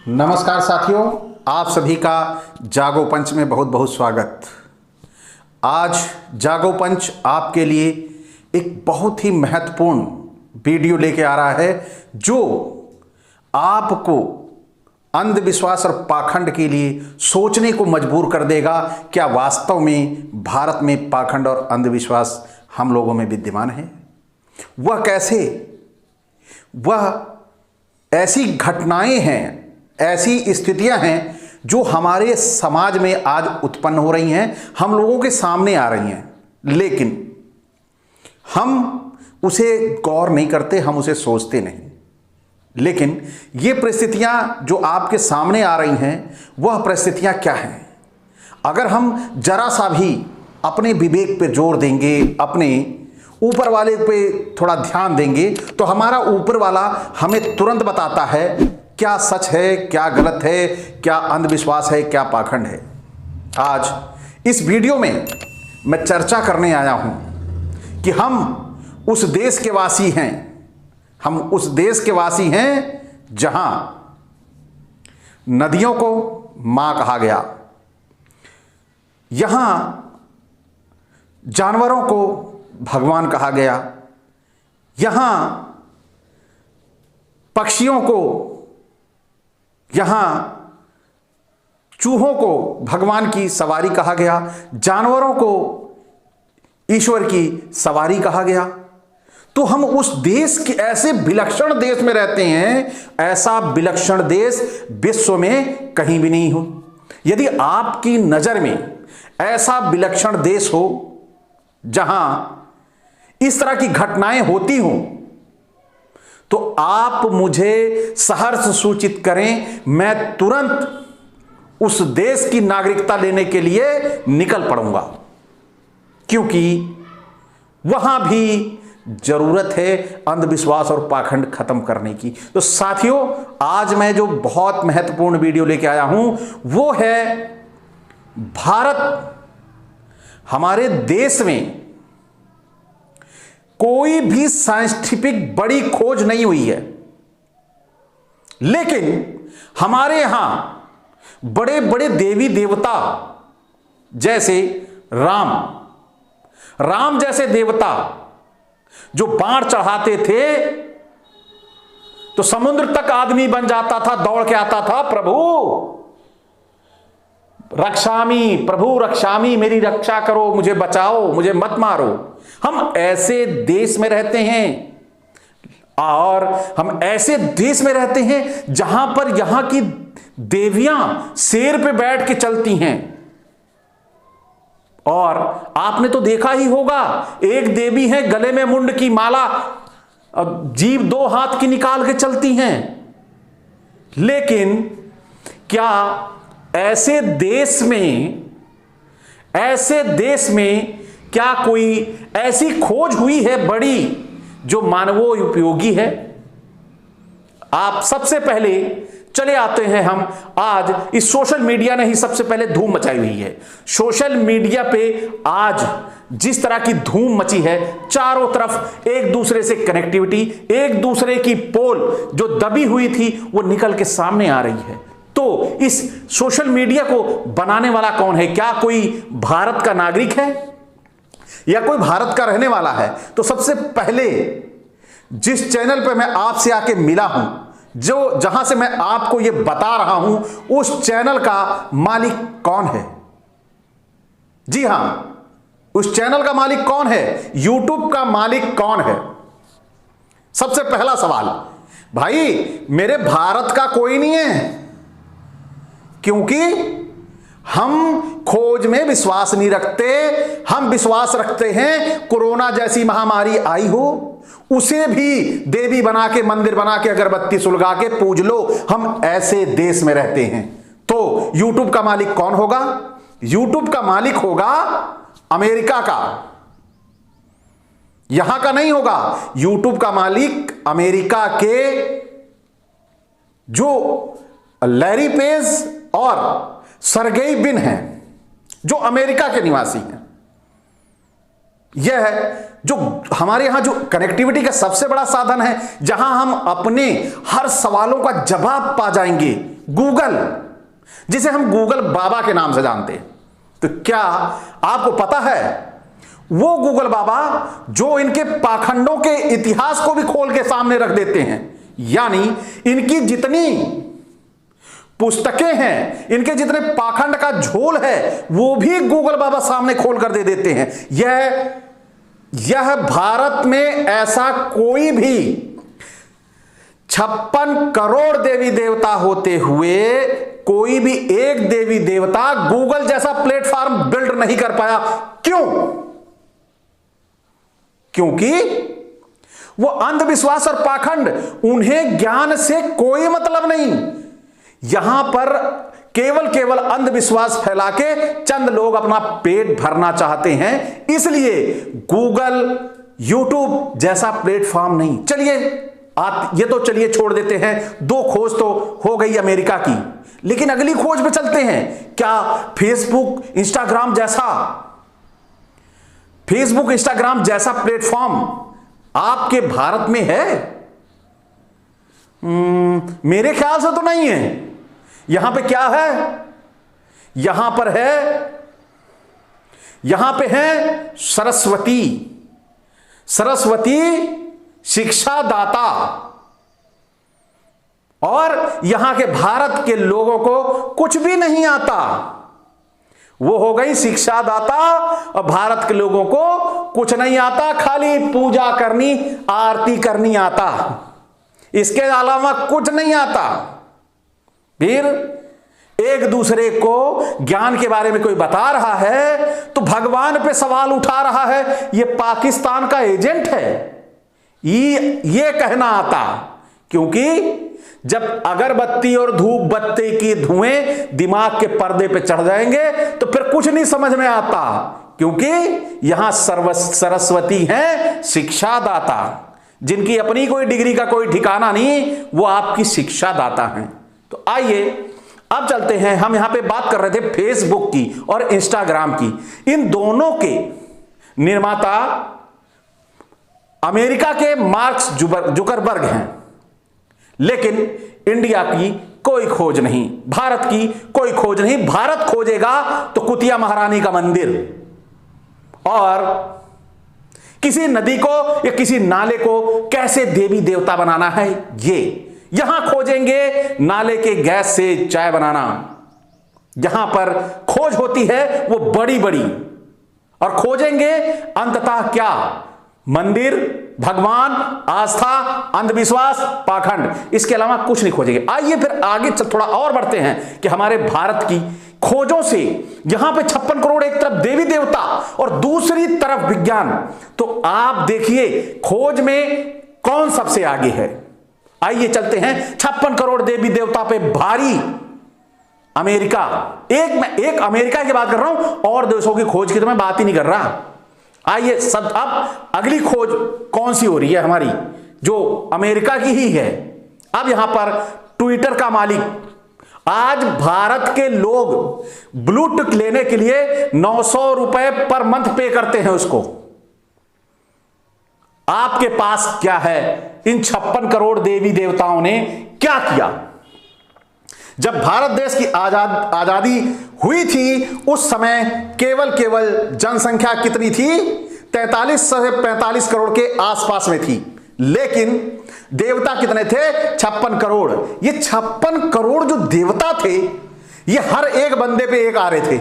नमस्कार साथियों, आप सभी का जागो पंच में बहुत बहुत स्वागत। आज जागो पंच आपके लिए एक बहुत ही महत्वपूर्ण वीडियो लेके आ रहा है जो आपको अंधविश्वास और पाखंड के लिए सोचने को मजबूर कर देगा। क्या वास्तव में भारत में पाखंड और अंधविश्वास हम लोगों में विद्यमान है? वह कैसे? वह ऐसी घटनाएं हैं, ऐसी स्थितियां हैं जो हमारे समाज में आज उत्पन्न हो रही हैं, हम लोगों के सामने आ रही हैं, लेकिन हम उसे गौर नहीं करते, हम उसे सोचते नहीं। लेकिन ये परिस्थितियां जो आपके सामने आ रही हैं, वह परिस्थितियां क्या हैं? अगर हम जरा सा भी अपने विवेक पे जोर देंगे, अपने ऊपर वाले पे थोड़ा ध्यान देंगे, तो हमारा ऊपर वाला हमें तुरंत बताता है क्या सच है, क्या गलत है, क्या अंधविश्वास है, क्या पाखंड है। आज इस वीडियो में मैं चर्चा करने आया हूं कि हम उस देश के वासी हैं, हम उस देश के वासी हैं जहां नदियों को मां कहा गया, यहां जानवरों को भगवान कहा गया, यहां पक्षियों को, यहां चूहों को भगवान की सवारी कहा गया, जानवरों को ईश्वर की सवारी कहा गया। तो हम उस देश के ऐसे विलक्षण देश में रहते हैं, ऐसा विलक्षण देश विश्व में कहीं भी नहीं हो। यदि आपकी नजर में ऐसा विलक्षण देश हो जहां इस तरह की घटनाएं होती हों, तो आप मुझे सहर्ष सूचित करें, मैं तुरंत उस देश की नागरिकता लेने के लिए निकल पड़ूंगा, क्योंकि वहां भी जरूरत है अंधविश्वास और पाखंड खत्म करने की। तो साथियों, आज मैं जो बहुत महत्वपूर्ण वीडियो लेके आया हूं वो है भारत, हमारे देश में कोई भी साइंटिफिक बड़ी खोज नहीं हुई है, लेकिन हमारे यहां बड़े बड़े देवी देवता जैसे राम जैसे देवता जो बाण चढ़ाते थे तो समुद्र तक आदमी बन जाता था, दौड़ के आता था, प्रभु रक्षामी, प्रभु रक्षामी, मेरी रक्षा करो, मुझे बचाओ, मुझे मत मारो। हम ऐसे देश में रहते हैं और हम ऐसे देश में रहते हैं जहां पर यहां की देवियां शेर पे बैठ के चलती हैं। और आपने तो देखा ही होगा, एक देवी है गले में मुंड की माला, जीभ दो हाथ की निकाल के चलती हैं। लेकिन क्या ऐसे देश में क्या कोई ऐसी खोज हुई है बड़ी जो मानवोपयोगी है? आप सबसे पहले चले आते हैं, हम आज इस सोशल मीडिया ने ही सबसे पहले धूम मचाई हुई है। सोशल मीडिया पे आज जिस तरह की धूम मची है, चारों तरफ एक दूसरे से कनेक्टिविटी, एक दूसरे की पोल जो दबी हुई थी वो निकल के सामने आ रही है। तो इस सोशल मीडिया को बनाने वाला कौन है? क्या कोई भारत का नागरिक है या कोई भारत का रहने वाला है? तो सबसे पहले जिस चैनल पे मैं आपसे आके मिला हूं, जहां से मैं आपको यह बता रहा हूं, उस चैनल का मालिक कौन है? जी हां, उस चैनल का मालिक कौन है? यूट्यूब का मालिक कौन है? सबसे पहला सवाल, भाई मेरे भारत का कोई नहीं है, क्योंकि हम खोज में विश्वास नहीं रखते। हम विश्वास रखते हैं कोरोना जैसी महामारी आई हो, उसे भी देवी बना के, मंदिर बना के, अगरबत्ती सुलगा के पूज लो। हम ऐसे देश में रहते हैं। तो यूट्यूब का मालिक कौन होगा? यूट्यूब का मालिक होगा अमेरिका का, यहां का नहीं होगा। यूट्यूब का मालिक अमेरिका के जो लैरी पेज और सरगेई बिन हैं, जो अमेरिका के निवासी हैं। यह जो हमारे यहां जो कनेक्टिविटी का सबसे बड़ा साधन है, जहां हम अपने हर सवालों का जवाब पा जाएंगे, गूगल, जिसे हम गूगल बाबा के नाम से जानते हैं। तो क्या आपको पता है वो गूगल बाबा जो इनके पाखंडों के इतिहास को भी खोल के सामने रख देते हैं, यानी इनकी जितनी पुस्तकें हैं, इनके जितने पाखंड का झोल है, वो भी गूगल बाबा सामने खोल कर दे देते हैं। यह भारत में ऐसा कोई भी 56 करोड़ देवी देवता होते हुए कोई भी एक देवी देवता गूगल जैसा प्लेटफॉर्म बिल्ड नहीं कर पाया। क्यों? क्योंकि वो अंधविश्वास और पाखंड, उन्हें ज्ञान से कोई मतलब नहीं। यहां पर केवल अंधविश्वास फैला के चंद लोग अपना पेट भरना चाहते हैं, इसलिए गूगल, यूट्यूब जैसा प्लेटफॉर्म नहीं। चलिए ये तो चलिए छोड़ देते हैं, 2 खोज तो हो गई अमेरिका की, लेकिन अगली खोज पे चलते हैं। क्या फेसबुक इंस्टाग्राम जैसा प्लेटफॉर्म आपके भारत में है? मेरे ख्याल से तो नहीं है। यहां पे क्या है? यहां पे है सरस्वती शिक्षादाता, और यहां के भारत के लोगों को कुछ भी नहीं आता। वो हो गई शिक्षादाता और भारत के लोगों को कुछ नहीं आता, खाली पूजा करनी, आरती करनी आता, इसके अलावा कुछ नहीं आता। फिर एक दूसरे को ज्ञान के बारे में कोई बता रहा है तो भगवान पे सवाल उठा रहा है, ये पाकिस्तान का एजेंट है, ये कहना आता। क्योंकि जब अगरबत्ती और धूप बत्ती की धुएं दिमाग के पर्दे पे चढ़ जाएंगे तो फिर कुछ नहीं समझ में आता, क्योंकि यहां सरस्वती है शिक्षादाता, जिनकी अपनी कोई डिग्री का कोई ठिकाना नहीं, वो आपकी शिक्षादाता हैं। तो आइए अब चलते हैं, हम यहां पे बात कर रहे थे फेसबुक की और इंस्टाग्राम की। इन दोनों के निर्माता अमेरिका के मार्क जुकरबर्ग हैं, लेकिन इंडिया की कोई खोज नहीं, भारत की कोई खोज नहीं। भारत खोजेगा तो कुतिया महारानी का मंदिर और किसी नदी को या किसी नाले को कैसे देवी देवता बनाना है, ये यहां खोजेंगे। नाले के गैस से चाय बनाना, जहां पर खोज होती है वो बड़ी बड़ी, और खोजेंगे अंततः क्या? मंदिर, भगवान, आस्था, अंधविश्वास, पाखंड, इसके अलावा कुछ नहीं खोजेंगे। आइए फिर आगे थोड़ा और बढ़ते हैं कि हमारे भारत की खोजों से यहां पे 56 करोड़, एक तरफ देवी देवता और दूसरी तरफ विज्ञान। तो आप देखिए खोज में कौन सबसे आगे है। आइए चलते हैं 56 करोड़ देवी देवता पे भारी अमेरिका। एक अमेरिका की बात कर रहा हूं, और देशों की खोज की तो मैं बात ही नहीं कर रहा। आइए सब अब अगली खोज कौन सी हो रही है हमारी, जो अमेरिका की ही है। अब यहां पर ट्विटर का मालिक, आज भारत के लोग ब्लूटूथ लेने के लिए 900 रुपए पर मंथ पे करते हैं उसको। आपके पास क्या है? इन 56 करोड़ देवी देवताओं ने क्या किया? जब भारत देश की आजादी हुई थी उस समय केवल जनसंख्या कितनी थी? 43 से 45 करोड़ के आसपास में थी, लेकिन देवता कितने थे? 56 करोड़। ये 56 करोड़ जो देवता थे, ये हर एक बंदे पे एक आ रहे थे,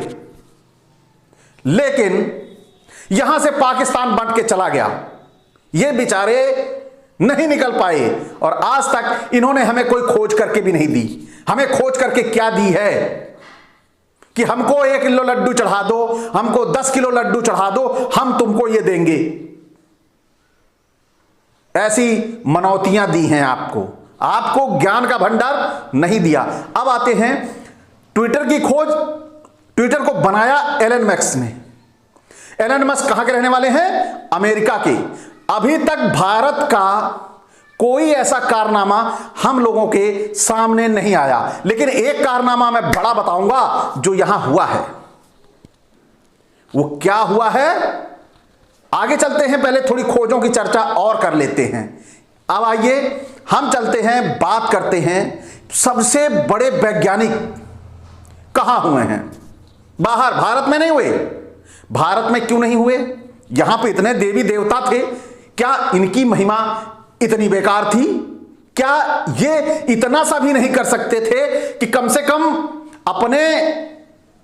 लेकिन यहां से पाकिस्तान बंट के चला गया। ये बेचारे नहीं निकल पाए, और आज तक इन्होंने हमें कोई खोज करके भी नहीं दी। हमें खोज करके क्या दी है कि हमको 1 किलो लड्डू चढ़ा दो, हमको 10 किलो लड्डू चढ़ा दो, हम तुमको ये देंगे। ऐसी मनौतियां दी हैं आपको ज्ञान का भंडार नहीं दिया। अब आते हैं ट्विटर की खोज। ट्विटर को बनाया एलन मस्क ने। एलन मस्क कहां के रहने वाले हैं? अमेरिका के। अभी तक भारत का कोई ऐसा कारनामा हम लोगों के सामने नहीं आया, लेकिन एक कारनामा मैं बड़ा बताऊंगा जो यहां हुआ है। वो क्या हुआ है आगे चलते हैं, पहले थोड़ी खोजों की चर्चा और कर लेते हैं। अब आइए हम चलते हैं, बात करते हैं सबसे बड़े वैज्ञानिक कहां हुए हैं? बाहर, भारत में नहीं हुए। भारत में क्यों नहीं हुए? यहां पे इतने देवी देवता थे, क्या इनकी महिमा इतनी बेकार थी? क्या ये इतना सा भी नहीं कर सकते थे कि कम से कम अपने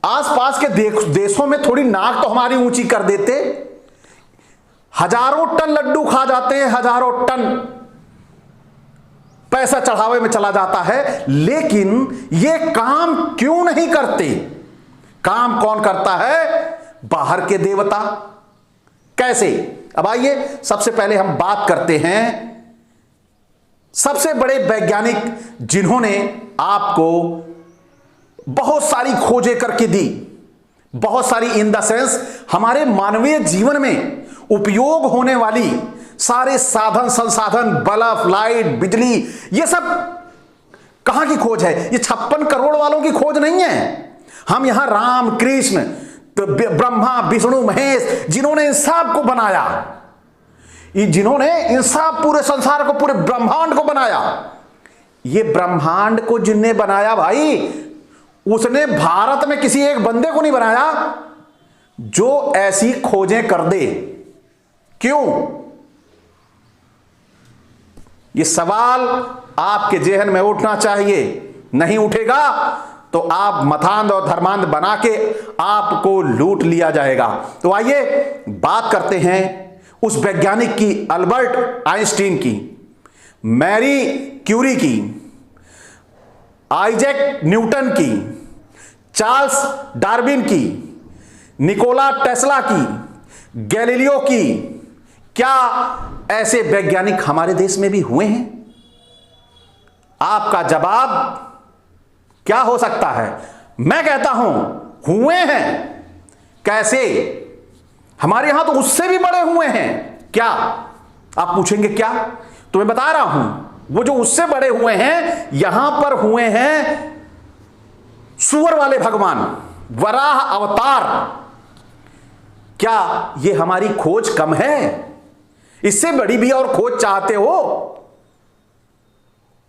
आसपास के देशों में थोड़ी नाक तो हमारी ऊंची कर देते? हजारों टन लड्डू खा जाते हैं, हजारों टन पैसा चढ़ावे में चला जाता है, लेकिन ये काम क्यों नहीं करते? काम कौन करता है? बाहर के देवता। कैसे? अब आइए सबसे पहले हम बात करते हैं सबसे बड़े वैज्ञानिक जिन्होंने आपको बहुत सारी खोजें करके दी, बहुत सारी इन द सेंस हमारे मानवीय जीवन में उपयोग होने वाली सारे साधन संसाधन, बल्ब, लाइट, बिजली, ये सब कहां की खोज है? ये 56 करोड़ वालों की खोज नहीं है। हम यहां राम कृष्ण, ब्रह्मा विष्णु महेश, जिन्होंने इन सब को बनाया, जिन्होंने इन सब पूरे संसार को, पूरे ब्रह्मांड को बनाया, ये ब्रह्मांड को जिनने बनाया भाई, उसने भारत में किसी एक बंदे को नहीं बनाया जो ऐसी खोजें कर दे। क्यों? ये सवाल आपके जेहन में उठना चाहिए। नहीं उठेगा तो आप मथांध और धर्मांध बना के आपको लूट लिया जाएगा। तो आइए बात करते हैं उस वैज्ञानिक की, अल्बर्ट आइंस्टीन की, मैरी क्यूरी की, आइजैक न्यूटन की, चार्ल्स डार्विन की, निकोला टेस्ला की, गैलीलियो की। क्या ऐसे वैज्ञानिक हमारे देश में भी हुए हैं? आपका जवाब क्या हो सकता है? मैं कहता हूं हुए हैं। कैसे? हमारे यहां तो उससे भी बड़े हुए हैं। क्या? आप पूछेंगे क्या? तो मैं बता रहा हूं, वो जो उससे बड़े हुए हैं, यहां पर हुए हैं सूअर वाले भगवान, वराह अवतार। क्या ये हमारी खोज कम है? इससे बड़ी भी और खोज चाहते हो?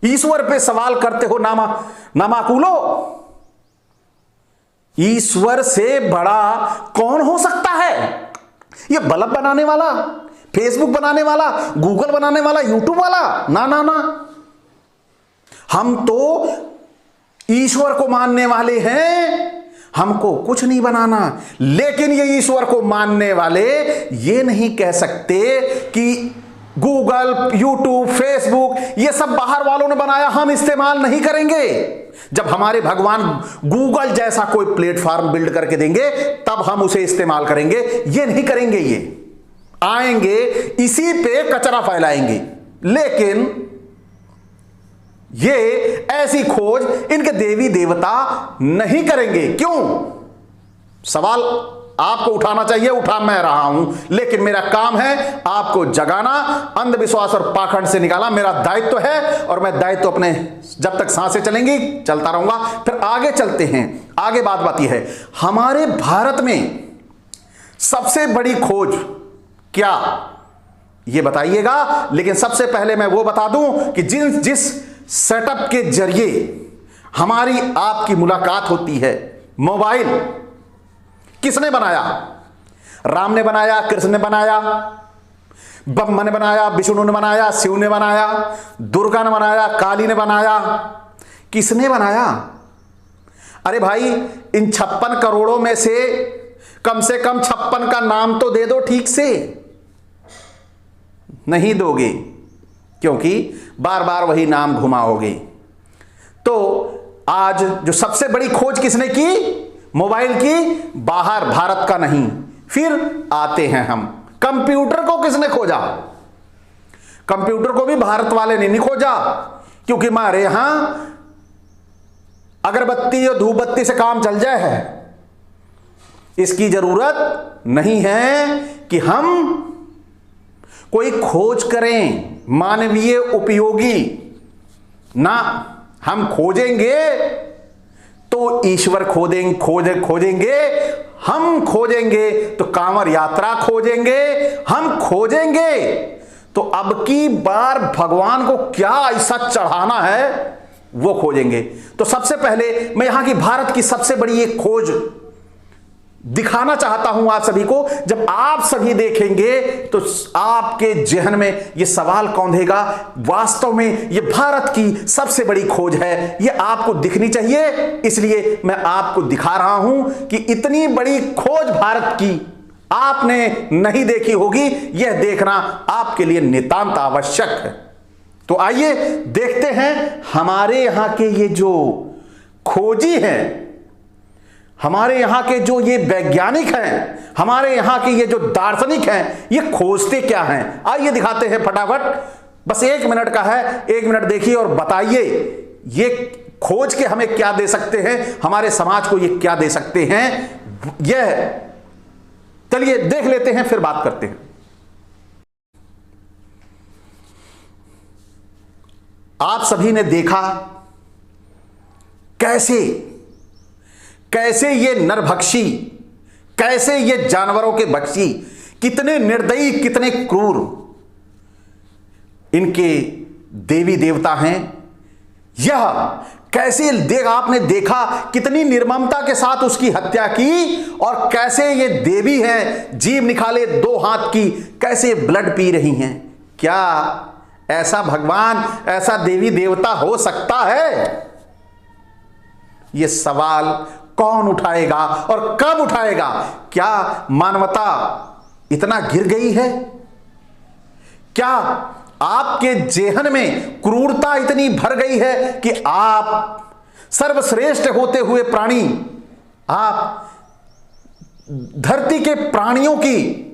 ईश्वर पे सवाल करते हो नामाकुलो। ईश्वर से बड़ा कौन हो सकता है? ये बल्ब बनाने वाला, फेसबुक बनाने वाला, गूगल बनाने वाला, यूट्यूब वाला? ना ना ना, हम तो ईश्वर को मानने वाले हैं, हमको कुछ नहीं बनाना। लेकिन ये ईश्वर को मानने वाले ये नहीं कह सकते कि गूगल, यूट्यूब, फेसबुक ये सब बाहर वालों ने बनाया, हम इस्तेमाल नहीं करेंगे। जब हमारे भगवान गूगल जैसा कोई प्लेटफॉर्म बिल्ड करके देंगे तब हम उसे इस्तेमाल करेंगे। ये नहीं करेंगे, ये आएंगे इसी पे कचरा फैलाएंगे। लेकिन ये ऐसी खोज इनके देवी देवता नहीं करेंगे। क्यों? सवाल आपको उठाना चाहिए, उठा मैं रहा हूं, लेकिन मेरा काम है आपको जगाना, अंधविश्वास और पाखंड से निकालना मेरा दायित्व है। और मैं दायित्व अपने, जब तक सांसें चलेंगी चलता रहूंगा। फिर आगे चलते हैं। आगे बात यह है, हमारे भारत में सबसे बड़ी खोज क्या, ये बताइएगा। लेकिन सबसे पहले मैं वो बता दूं कि जिस सेटअप के जरिए हमारी आपकी मुलाकात होती है, मोबाइल किसने बनाया? राम ने बनाया, कृष्ण ने बनाया, ब्रह्मा ने बनाया, विष्णु ने बनाया, शिव ने बनाया, दुर्गा ने बनाया, काली ने बनाया? किसने बनाया? अरे भाई, इन 56 करोड़ों में से कम 56 का नाम तो दे दो ठीक से। नहीं दोगे, क्योंकि बार बार वही नाम घुमाओगे। तो आज जो सबसे बड़ी खोज किसने की? मोबाइल की, बाहर, भारत का नहीं। फिर आते हैं हम, कंप्यूटर को किसने खोजा? कंप्यूटर को भी भारत वाले ने नहीं खोजा, क्योंकि हमारे यहां अगरबत्ती और धूपबत्ती से काम चल जाए है। इसकी जरूरत नहीं है कि हम कोई खोज करें मानवीय उपयोगी ना। हम खोजेंगे तो ईश्वर खोजेंगे, हम खोजेंगे तो कांवर यात्रा खोजेंगे, हम खोजेंगे तो अब की बार भगवान को क्या ऐसा चढ़ाना है वो खोजेंगे। तो सबसे पहले मैं यहां की भारत की सबसे बड़ी एक खोज दिखाना चाहता हूं आप सभी को। जब आप सभी देखेंगे तो आपके जहन में यह सवाल कौंधेगा, वास्तव में यह भारत की सबसे बड़ी खोज है, यह आपको दिखनी चाहिए। इसलिए मैं आपको दिखा रहा हूं कि इतनी बड़ी खोज भारत की आपने नहीं देखी होगी, यह देखना आपके लिए नितांत आवश्यक है। तो आइए देखते हैं हमारे यहां के ये जो खोजी हैं, हमारे यहां के जो ये वैज्ञानिक हैं, हमारे यहां के ये जो दार्शनिक हैं, ये खोजते क्या हैं। आइए दिखाते हैं फटाफट, बस 1 मिनट का है, 1 मिनट देखिए और बताइए ये खोज के हमें क्या दे सकते हैं, हमारे समाज को ये क्या दे सकते हैं। यह चलिए देख लेते हैं, फिर बात करते हैं। आप सभी ने देखा कैसे ये नरभक्षी, कैसे ये जानवरों के भक्षी, कितने निर्दयी, कितने क्रूर इनके देवी देवता हैं। यह कैसे आपने देखा कितनी निर्ममता के साथ उसकी हत्या की, और कैसे ये देवी हैं, जीभ निकाले 2 हाथ की, कैसे ब्लड पी रही हैं। क्या ऐसा भगवान, ऐसा देवी देवता हो सकता है? यह सवाल कौन उठाएगा और कब उठाएगा? क्या मानवता इतना गिर गई है? क्या आपके जेहन में क्रूरता इतनी भर गई है कि आप सर्वश्रेष्ठ होते हुए प्राणी, आप धरती के प्राणियों की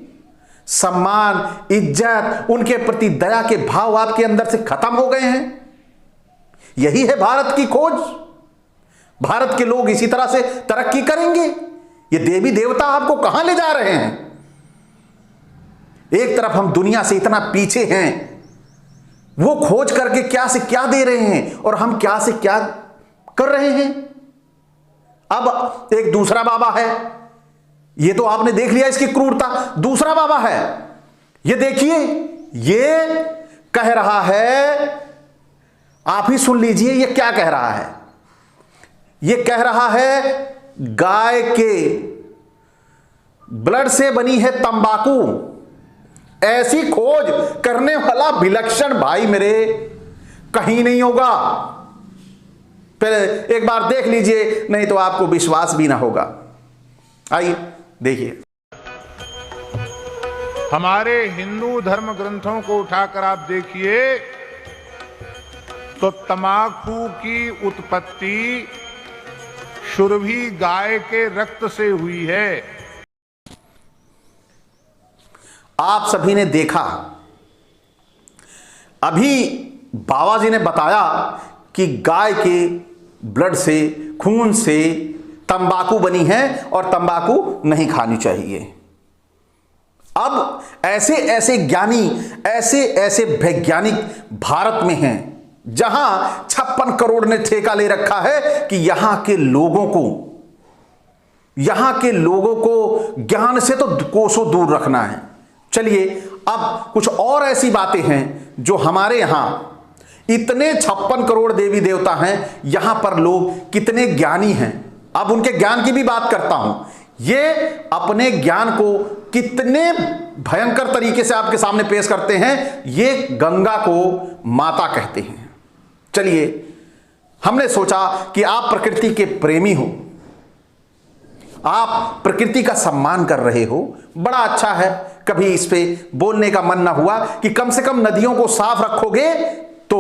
सम्मान, इज्जत, उनके प्रति दया के भाव आपके अंदर से खत्म हो गए हैं? यही है भारत की खोज। भारत के लोग इसी तरह से तरक्की करेंगे? ये देवी देवता आपको कहां ले जा रहे हैं? एक तरफ हम दुनिया से इतना पीछे हैं, वो खोज करके क्या से क्या दे रहे हैं और हम क्या से क्या कर रहे हैं। अब एक दूसरा बाबा है, ये तो आपने देख लिया इसकी क्रूरता। दूसरा बाबा है, ये देखिए, ये कह रहा है, आप ही सुन लीजिए ये क्या कह रहा है। ये कह रहा है गाय के ब्लड से बनी है तंबाकू। ऐसी खोज करने वाला विलक्षण भाई मेरे कहीं नहीं होगा। पहले एक बार देख लीजिए, नहीं तो आपको विश्वास भी ना होगा। आइए देखिए। हमारे हिंदू धर्म ग्रंथों को उठाकर आप देखिए तो तंबाकू की उत्पत्ति सुरभि गाय के रक्त से हुई है। आप सभी ने देखा, अभी बाबा जी ने बताया कि गाय के ब्लड से, खून से तंबाकू बनी है और तंबाकू नहीं खानी चाहिए। अब ऐसे ऐसे ज्ञानी, ऐसे ऐसे वैज्ञानिक भारत में हैं, जहां 56 करोड़ ने ठेका ले रखा है कि यहां के लोगों को ज्ञान से तो कोसों दूर रखना है। चलिए अब कुछ और ऐसी बातें हैं जो हमारे यहां इतने 56 करोड़ देवी देवता हैं, यहां पर लोग कितने ज्ञानी हैं। अब उनके ज्ञान की भी बात करता हूं। ये अपने ज्ञान को कितने भयंकर तरीके से आपके सामने पेश करते हैं। ये गंगा को माता कहते हैं। चलिए, हमने सोचा कि आप प्रकृति के प्रेमी हो, आप प्रकृति का सम्मान कर रहे हो, बड़ा अच्छा है। कभी इस पे बोलने का मन ना हुआ कि कम से कम नदियों को साफ रखोगे, तो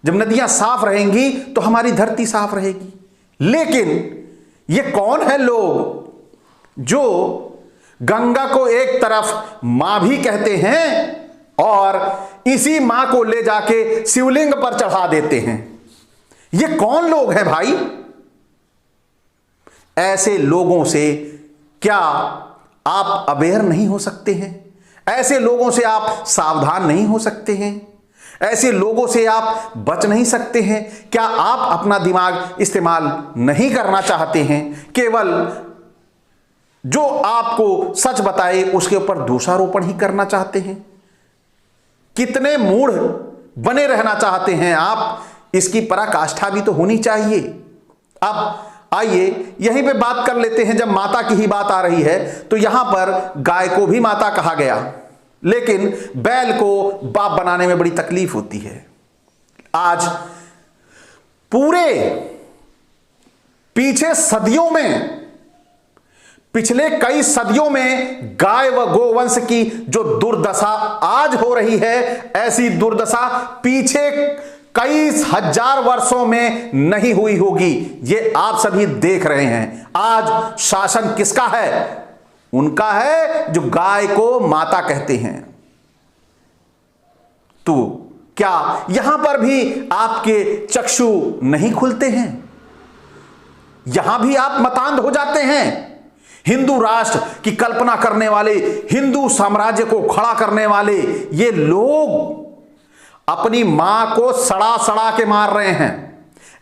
जब नदियां साफ रहेंगी तो हमारी धरती साफ रहेगी। लेकिन ये कौन है लोग जो गंगा को एक तरफ मां भी कहते हैं और इसी मां को ले जाके शिवलिंग पर चढ़ा देते हैं? ये कौन लोग हैं भाई? ऐसे लोगों से क्या आप अवेयर नहीं हो सकते हैं? ऐसे लोगों से आप सावधान नहीं हो सकते हैं? ऐसे लोगों से आप बच नहीं सकते हैं? क्या आप अपना दिमाग इस्तेमाल नहीं करना चाहते हैं? केवल जो आपको सच बताए उसके ऊपर दोषारोपण ही करना चाहते हैं? कितने मूढ़ बने रहना चाहते हैं आप इसकी पराकाष्ठा भी तो होनी चाहिए। अब आइए यहीं पे बात कर लेते हैं, जब माता की ही बात आ रही है तो यहां पर गाय को भी माता कहा गया, लेकिन बैल को बाप बनाने में बड़ी तकलीफ होती है। आज पूरे पीछे सदियों में, पिछले कई सदियों में गाय व गोवंश की जो दुर्दशा आज हो रही है, ऐसी दुर्दशा पीछे कई हजार वर्षों में नहीं हुई होगी। ये आप सभी देख रहे हैं। आज शासन किसका है? उनका है जो गाय को माता कहते हैं। तो क्या यहां पर भी आपके चक्षु नहीं खुलते हैं? यहां भी आप मतांध हो जाते हैं? हिंदू राष्ट्र की कल्पना करने वाले, हिंदू साम्राज्य को खड़ा करने वाले ये लोग अपनी मां को सड़ा सड़ा के मार रहे हैं।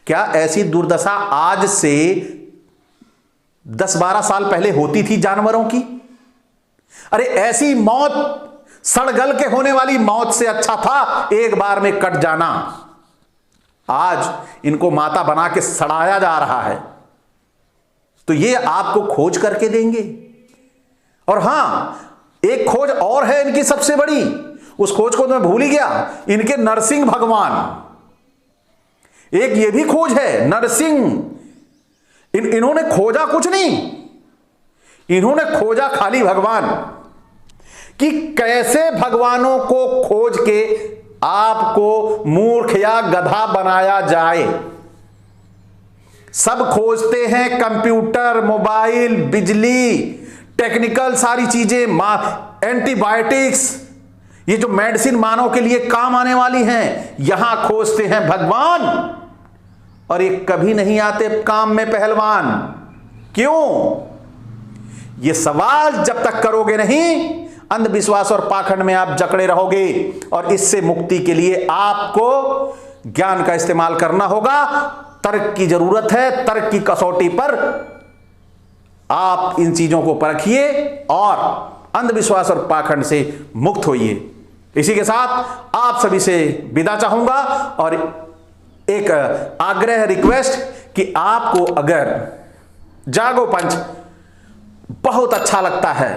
क्या ऐसी दुर्दशा आज से 10-12 साल पहले होती थी जानवरों की? अरे ऐसी मौत, सड़गल के होने वाली मौत से अच्छा था एक बार में कट जाना। आज इनको माता बना के सड़ाया जा रहा है, तो ये आपको खोज करके देंगे। और हां, एक खोज और है इनकी सबसे बड़ी, उस खोज को तो मैं भूल ही गया, इनके नरसिंह भगवान। एक ये भी खोज है, नरसिंह। इन्होंने खोजा कुछ नहीं, इन्होंने खोजा खाली भगवान, कि कैसे भगवानों को खोज के आपको मूर्ख या गधा बनाया जाए। सब खोजते हैं, कंप्यूटर, मोबाइल, बिजली, टेक्निकल सारी चीजें, एंटीबायोटिक्स, ये जो मेडिसिन मानव के लिए काम आने वाली हैं, यहां खोजते हैं भगवान, और ये कभी नहीं आते काम में पहलवान। क्यों? ये सवाल जब तक करोगे नहीं, अंधविश्वास और पाखंड में आप जकड़े रहोगे। और इससे मुक्ति के लिए आपको ज्ञान का इस्तेमाल करना होगा। तर्क की जरूरत है, तर्क की कसौटी पर आप इन चीजों को परखिए और अंधविश्वास और पाखंड से मुक्त होइए। इसी के साथ आप सभी से विदा चाहूंगा, और एक आग्रह, रिक्वेस्ट कि आपको अगर जागो पंच बहुत अच्छा लगता है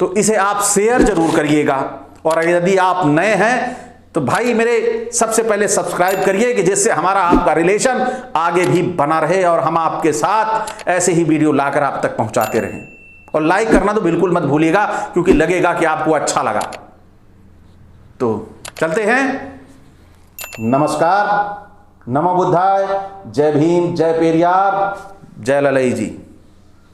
तो इसे आप शेयर जरूर करिएगा। और यदि आप नए हैं तो भाई मेरे सबसे पहले सब्सक्राइब करिए, कि जिससे हमारा आपका रिलेशन आगे भी बना रहे और हम आपके साथ ऐसे ही वीडियो लाकर आप तक पहुंचाते रहें। और लाइक करना तो बिल्कुल मत भूलिएगा, क्योंकि लगेगा कि आपको अच्छा लगा। तो चलते हैं। नमस्कार, नमो बुद्धाय, जय भीम, जय पेरियार, जय ललई जी।